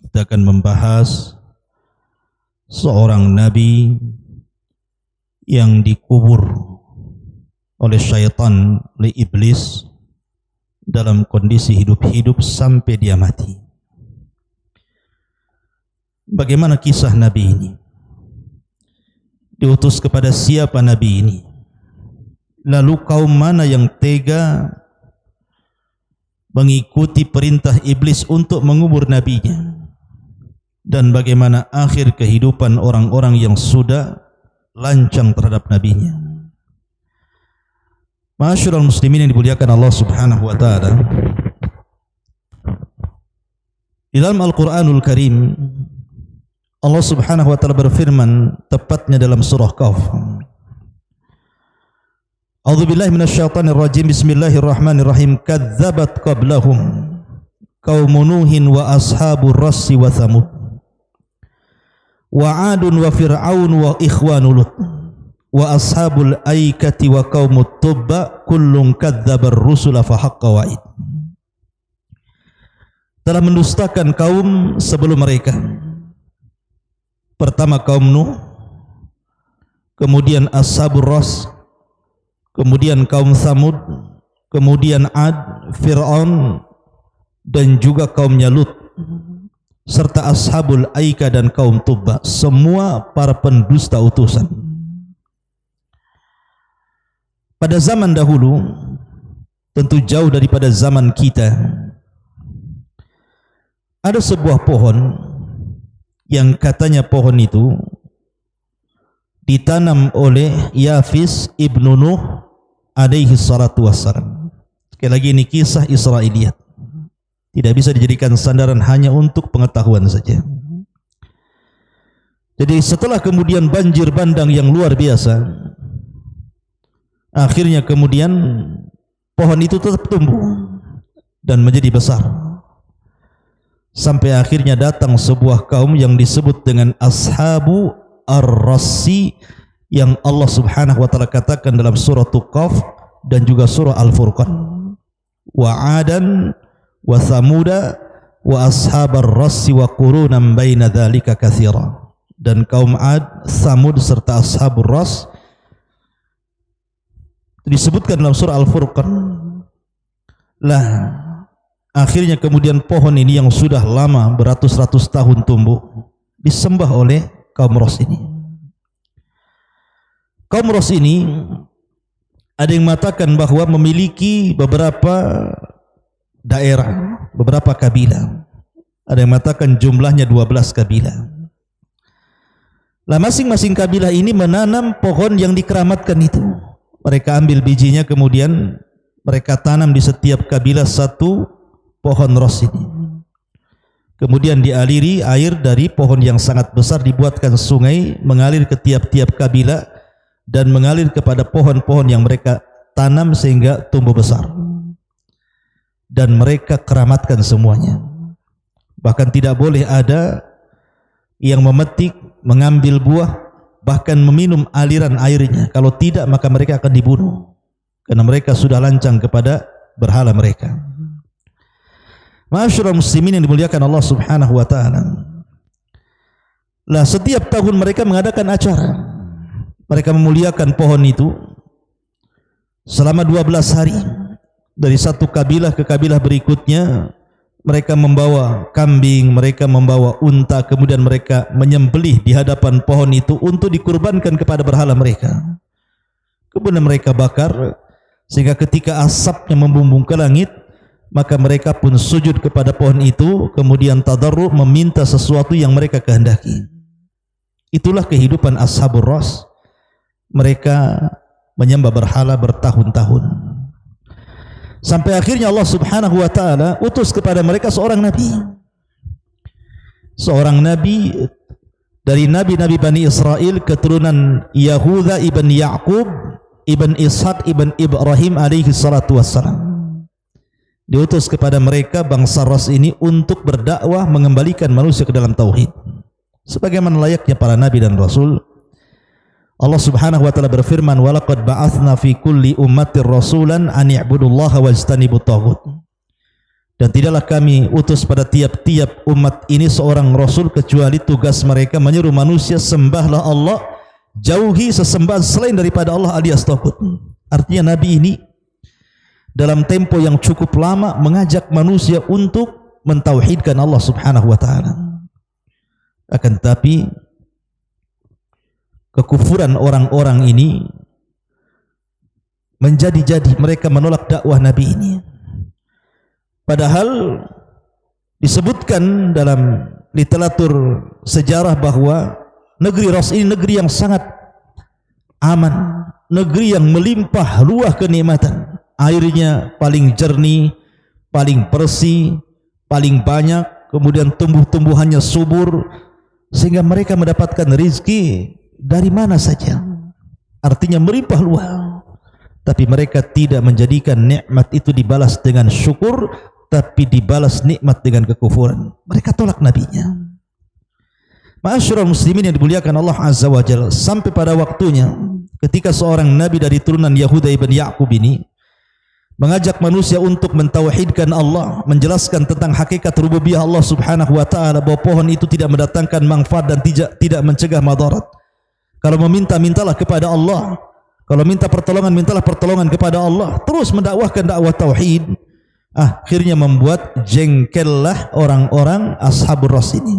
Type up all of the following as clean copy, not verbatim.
Kita akan membahas seorang nabi yang dikubur oleh syaitan, oleh iblis dalam kondisi hidup-hidup sampai dia mati. Bagaimana kisah nabi ini? Diutus kepada siapa nabi ini? Lalu kaum mana yang tega mengikuti perintah iblis untuk mengubur nabinya? Dan bagaimana akhir kehidupan orang-orang yang sudah lancang terhadap nabinya? Ma'asyiral muslimin yang dimuliakan Allah Subhanahu wa taala, di dalam Al-Qur'anul Karim Allah Subhanahu wa taala berfirman tepatnya dalam surah Qaf. A'udzubillahi minasyaitonir rajim. Bismillahirrahmanirrahim. Kadzabat qablahum qaumun Nuhin wa ashabur rassi wa Thamud wa 'adun wa fir'aun wa ikhwanu Lut wa ashabul aikati wa qaumut tubba kullun kadzabar rusula fa haqqa wa'id. Telah mendustakan kaum sebelum mereka. Pertama kaum Nuh, kemudian ashabur ras, kemudian kaum Thamud, kemudian 'Ad, Fir'aun dan juga kaumnya Lut, serta ashabul aika dan kaum Tubba, semua para pendusta utusan. Pada zaman dahulu, tentu jauh daripada zaman kita, ada sebuah pohon yang katanya pohon itu ditanam oleh Yafis ibnu Nuh alaihi salatu wassalam. Sekali lagi ini kisah Israiliyat, tidak bisa dijadikan sandaran hanya untuk pengetahuan saja. Jadi setelah kemudian banjir bandang yang luar biasa, akhirnya kemudian pohon itu tetap tumbuh dan menjadi besar, sampai akhirnya datang sebuah kaum yang disebut dengan Ashabu Ar-Rassi, yang Allah Subhanahu wa taala katakan dalam surah Qaf dan juga surah Al-Furqan, wa 'adan wa Thamuda wa ashabar rassi wa qurunan baina dzalika katsira. Dan kaum 'Ad, Thamud serta ashabur ras disebutkan dalam surah Al-Furqan. Lah akhirnya kemudian pohon ini yang sudah lama beratus-ratus tahun tumbuh disembah oleh kaum Ras ini. Kaum Ras ini ada yang mengatakan bahwa memiliki beberapa daerah, beberapa kabilah. Ada yang mengatakan jumlahnya 12 kabilah. Lah masing-masing kabilah ini menanam pohon yang dikeramatkan itu. Mereka ambil bijinya, kemudian mereka tanam di setiap kabilah satu pohon ros ini. Kemudian dialiri air dari pohon yang sangat besar, dibuatkan sungai mengalir ke tiap-tiap kabilah dan mengalir kepada pohon-pohon yang mereka tanam sehingga tumbuh besar. Dan mereka keramatkan semuanya. Bahkan tidak boleh ada yang memetik, mengambil buah, bahkan meminum aliran airnya. Kalau tidak maka mereka akan dibunuh, karena mereka sudah lancang kepada berhala mereka. Ma'asyiral muslimin yang dimuliakan Allah Subhanahu wa taala. Lah setiap tahun mereka mengadakan acara. Mereka memuliakan pohon itu selama 12 hari. Dari satu kabilah ke kabilah berikutnya, mereka membawa kambing, mereka membawa unta, kemudian mereka menyembelih di hadapan pohon itu untuk dikurbankan kepada berhala mereka. Kemudian mereka bakar sehingga ketika asapnya membumbung ke langit, maka mereka pun sujud kepada pohon itu, kemudian tadarru, meminta sesuatu yang mereka kehendaki. Itulah kehidupan ashabur ras. Mereka menyembah berhala bertahun-tahun. Sampai akhirnya Allah Subhanahu wa taala utus kepada mereka seorang nabi. Seorang nabi dari nabi-nabi Bani Israel, keturunan Yahuda ibn Ya'qub ibn Ishaq ibn Ibrahim alaihi salatu wassalam. Diutus kepada mereka bangsa ras ini untuk berdakwah, mengembalikan manusia ke dalam tauhid. sebagaimana layaknya para nabi dan rasul. Allah Subhanahu wa taala berfirman, "Wa laqad ba'atsna fi kulli ummatir rasulan an i'budullaha wajtanibut taghut." Dan tidaklah kami utus pada tiap-tiap umat ini seorang rasul kecuali tugas mereka menyeru manusia sembahlah Allah, jauhi sesembahan selain daripada Allah alias taghut. Artinya nabi ini dalam tempo yang cukup lama mengajak manusia untuk mentauhidkan Allah Subhanahu wa taala. Akan tetapi kekufuran orang-orang ini menjadi-jadi, mereka menolak dakwah nabi ini. Padahal disebutkan dalam literatur sejarah bahwa negeri Ras ini negeri yang sangat aman, negeri yang melimpah ruah kenikmatan. Airnya paling jernih, paling bersih, paling banyak, kemudian tumbuh-tumbuhannya subur, sehingga mereka mendapatkan rezeki dari mana saja. Artinya melimpah ruah. Tapi mereka tidak menjadikan nikmat itu dibalas dengan syukur, tapi dibalas nikmat dengan kekufuran. Mereka tolak nabinya. Ma'asyiral muslimin yang dimuliakan Allah Azza wa Jalla, sampai pada waktunya ketika seorang nabi dari turunan Yahuda ibn Ya'qub ini mengajak manusia untuk mentauhidkan Allah, menjelaskan tentang hakikat rububiyah Allah Subhanahu wa taala, bahwa pohon itu tidak mendatangkan manfaat dan tidak mencegah madarat. Kalau meminta, mintalah kepada Allah. Kalau minta pertolongan, mintalah pertolongan kepada Allah. Terus mendakwahkan dakwah tauhid. Akhirnya membuat jengkellah orang-orang ashabur ras ini.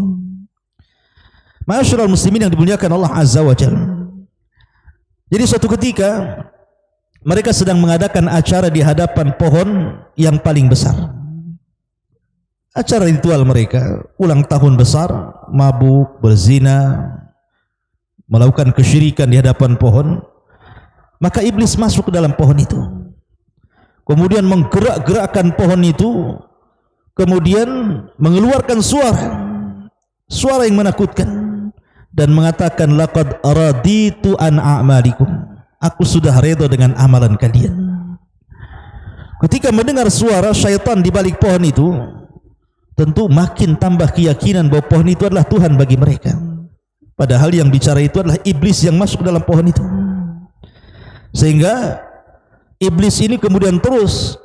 Ma'asyiral muslimin yang dimuliakan Allah Azza wa Jalla. Jadi suatu ketika mereka sedang mengadakan acara di hadapan pohon yang paling besar. Acara ritual mereka, ulang tahun besar, mabuk, berzina, melakukan kesyirikan di hadapan pohon. Maka iblis masuk ke dalam pohon itu, kemudian menggerak-gerakkan pohon itu, kemudian mengeluarkan suara yang menakutkan dan mengatakan, laqad raditu an a'malikum, aku sudah redha dengan amalan kalian. Ketika mendengar suara syaitan di balik pohon itu, tentu makin tambah keyakinan bahwa pohon itu adalah Tuhan bagi mereka. Padahal yang bicara itu adalah iblis yang masuk dalam pohon itu. Sehingga iblis ini kemudian terus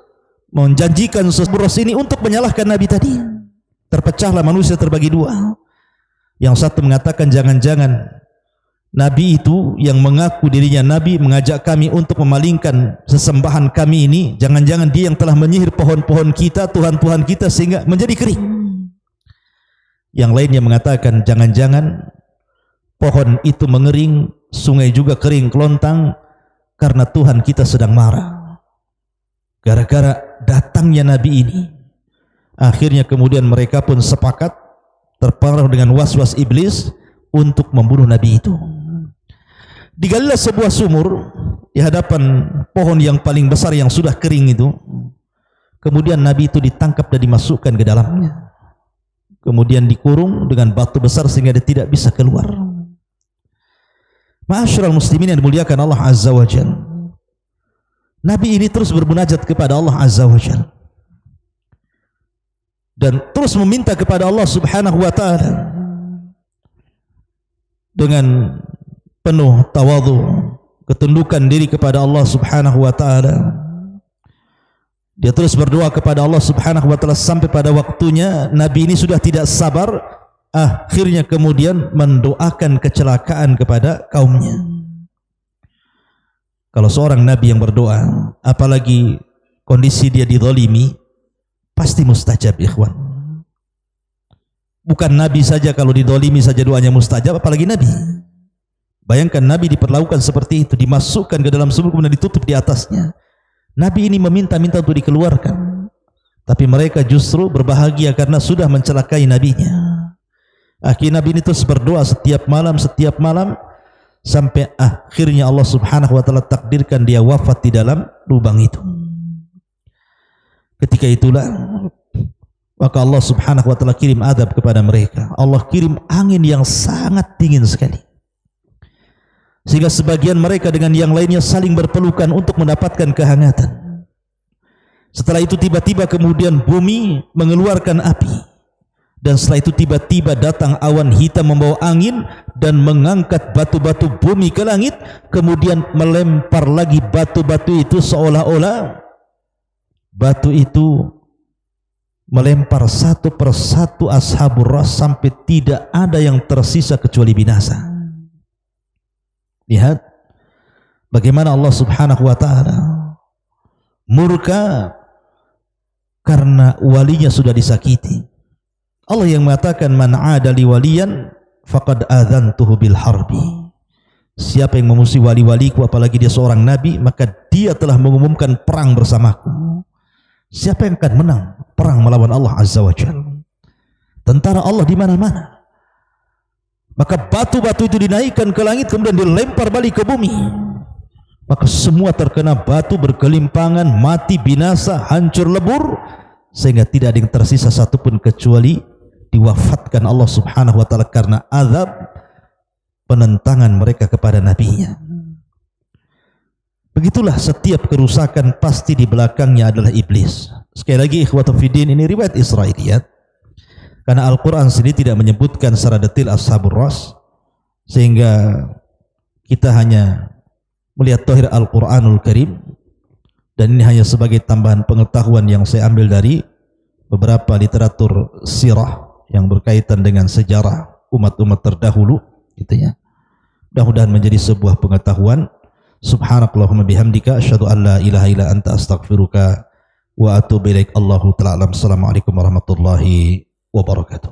menjanjikan sesuatu ini untuk menyalahkan Nabi tadi. Terpecahlah manusia terbagi dua. Yang satu mengatakan, jangan-jangan Nabi itu yang mengaku dirinya Nabi mengajak kami untuk memalingkan sesembahan kami ini, jangan-jangan dia yang telah menyihir pohon-pohon kita, Tuhan-Tuhan kita, sehingga menjadi kering. Yang lainnya mengatakan, jangan-jangan pohon itu mengering, sungai juga kering kelontang, karena Tuhan kita sedang marah gara-gara datangnya Nabi ini. Akhirnya kemudian mereka pun sepakat, terpengaruh dengan was-was iblis, untuk membunuh Nabi itu. Digalilah sebuah sumur di hadapan pohon yang paling besar yang sudah kering itu. Kemudian Nabi itu ditangkap dan dimasukkan ke dalamnya, kemudian dikurung dengan batu besar sehingga dia tidak bisa keluar. Ma'asyiral muslimin yang dimuliakan Allah Azza wa Jalla, Nabi ini terus bermunajat kepada Allah Azza wa Jalla dan terus meminta kepada Allah Subhanahu wa taala dengan penuh tawadhu, ketundukan diri kepada Allah Subhanahu wa taala. Dia terus berdoa kepada Allah Subhanahu wa taala sampai pada waktunya Nabi ini sudah tidak sabar. Akhirnya kemudian mendoakan kecelakaan kepada kaumnya. Kalau seorang nabi yang berdoa, apalagi kondisi dia dizalimi, pasti mustajab, ikhwan. Bukan nabi saja, kalau dizalimi saja doanya mustajab, apalagi nabi. Bayangkan nabi diperlakukan seperti itu, dimasukkan ke dalam sumur kemudian ditutup di atasnya. Nabi ini meminta-minta untuk dikeluarkan, tapi mereka justru berbahagia karena sudah mencelakai nabinya. Akhirnya Nabi ini terus berdoa setiap malam sampai akhirnya Allah Subhanahu wa taala takdirkan dia wafat di dalam lubang itu. Ketika itulah maka Allah Subhanahu wa taala kirim adab kepada mereka. Allah kirim angin yang sangat dingin sekali, sehingga sebagian mereka dengan yang lainnya saling berpelukan untuk mendapatkan kehangatan. Setelah itu tiba-tiba kemudian bumi mengeluarkan api Dan setelah itu tiba-tiba datang awan hitam membawa angin dan mengangkat batu-batu bumi ke langit, kemudian melempar lagi batu-batu itu, seolah-olah batu itu melempar satu persatu ashabur ras sampai tidak ada yang tersisa kecuali binasa. Lihat bagaimana Allah Subhanahu wa taala murka karena walinya sudah disakiti. Allah yang mengatakan, man 'ada li waliyan faqad adzantuhu bil harbi. Siapa yang memusuhi wali-waliku, apalagi dia seorang nabi, maka dia telah mengumumkan perang bersamaku. Siapa yang akan menang perang melawan Allah Azza wa Jalla? Tentara Allah di mana-mana. Maka batu-batu itu dinaikkan ke langit kemudian dilempar balik ke bumi. Maka semua terkena batu, berkelimpangan, mati, binasa, hancur lebur, sehingga tidak ada yang tersisa satupun kecuali diwafatkan Allah Subhanahu wa taala karena azab penentangan mereka kepada nabinya. Begitulah setiap kerusakan pasti di belakangnya adalah iblis. Sekali lagi ikhwatu fiddin, ini riwayat Israiliyat. Karena Al-Quran sendiri tidak menyebutkan secara detail ashabur ras, sehingga kita hanya melihat zahir Al-Quranul Karim, dan ini hanya sebagai tambahan pengetahuan yang saya ambil dari beberapa literatur sirah yang berkaitan dengan sejarah umat-umat terdahulu, gitu ya. Mudah-mudahan menjadi sebuah pengetahuan. Subhanakallahumma bihamdika asyhadu an la ilaha illa anta astaghfiruka wa atubu ilaik. Allahu ta'ala alam. Assalamualaikum warahmatullahi wabarakatuh.